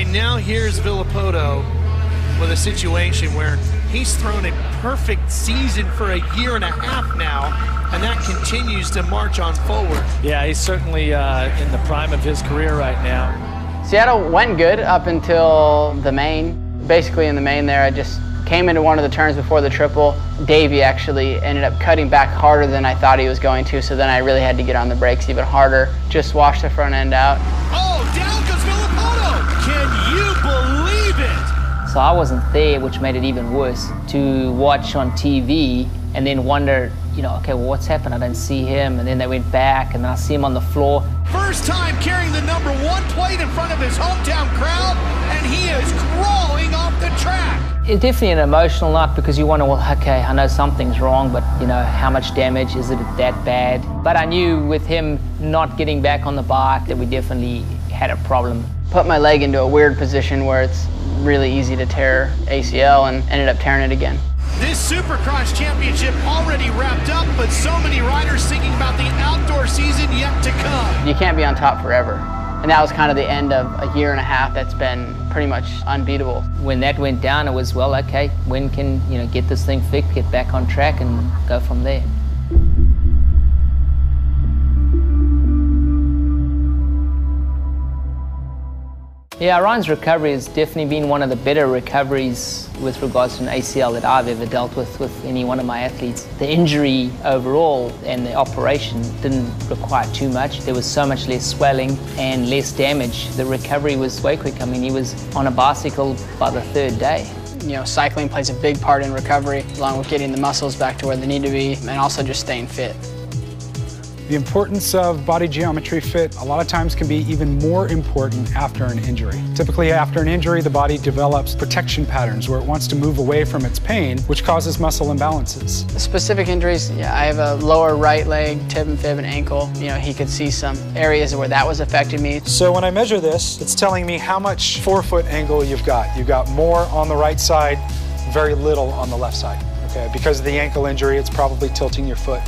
And now here's Villiopoto with a situation where he's thrown a perfect season for a year and a half now, and that continues to march on forward. Yeah, he's certainly in the prime of his career right now. Seattle went good up until the main. Basically in the main there, I just came into one of the turns before the triple. Davey actually ended up cutting back harder than I thought he was going to, so then I really had to get on the brakes even harder. Just washed the front end out. Oh, down goes Villiopoto! Can you believe it? So I wasn't there, which made it even worse, to watch on TV and then wonder, you know, okay, well, what's happened? I don't see him. And then they went back, and then I see him on the floor. First time carrying the #1 plate in front of his hometown crowd, and he is crawling off the track. It's definitely an emotional night because you wonder, well, okay, I know something's wrong, but, you know, how much damage? Is it that bad? But I knew with him not getting back on the bike that we definitely had a problem. Put my leg into a weird position where it's really easy to tear ACL and ended up tearing it again. This Supercross championship already wrapped up, but so many riders thinking about the outdoor season yet to come. You can't be on top forever. And that was kind of the end of a year and a half that's been pretty much unbeatable. When that went down, it was, well, okay, when can, you know, get this thing fixed, get back on track and go from there. Yeah, Ryan's recovery has definitely been one of the better recoveries with regards to an ACL that I've ever dealt with any one of my athletes. The injury overall and the operation didn't require too much. There was so much less swelling and less damage. The recovery was way quick. I mean, he was on a bicycle by the 3rd day. You know, cycling plays a big part in recovery, along with getting the muscles back to where they need to be, and also just staying fit. The importance of body geometry fit a lot of times can be even more important after an injury. Typically after an injury, the body develops protection patterns where it wants to move away from its pain, which causes muscle imbalances. Specific injuries, yeah, I have a lower right leg, tib and fib and ankle. You know, he could see some areas where that was affecting me. So when I measure this, it's telling me how much forefoot angle you've got. You've got more on the right side, very little on the left side. Okay, because of the ankle injury, it's probably tilting your foot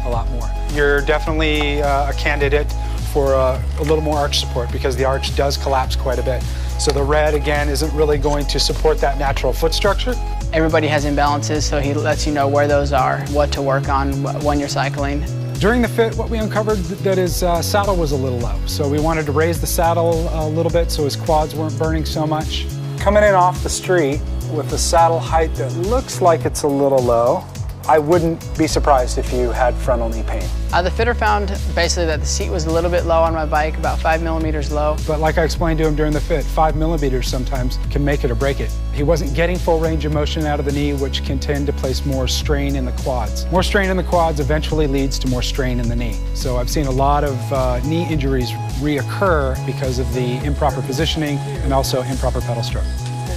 a lot more. You're definitely a candidate for a little more arch support because the arch does collapse quite a bit. So the red, again, isn't really going to support that natural foot structure. Everybody has imbalances, so he lets you know where those are, what to work on when you're cycling. During the fit, what we uncovered that his saddle was a little low. So we wanted to raise the saddle a little bit so his quads weren't burning so much. Coming in off the street with a saddle height that looks like it's a little low, I wouldn't be surprised if you had frontal knee pain. The fitter found basically that the seat was a little bit low on my bike, about 5 millimeters low. But like I explained to him during the fit, 5 millimeters sometimes can make it or break it. He wasn't getting full range of motion out of the knee, which can tend to place more strain in the quads. More strain in the quads eventually leads to more strain in the knee. So I've seen a lot of knee injuries reoccur because of the improper positioning and also improper pedal stroke.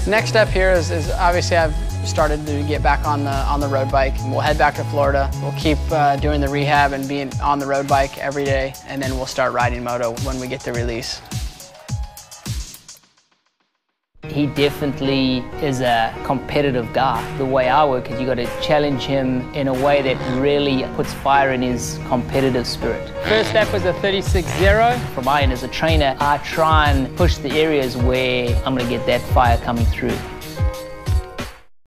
Next step here is obviously I've started to get back on the road bike. We'll head back to Florida. We'll keep doing the rehab and being on the road bike every day, and then we'll start riding moto when we get the release. He definitely is a competitive guy. The way I work is you got to challenge him in a way that really puts fire in his competitive spirit. First step was a 36.0. From my end as a trainer, I try and push the areas where I'm going to get that fire coming through.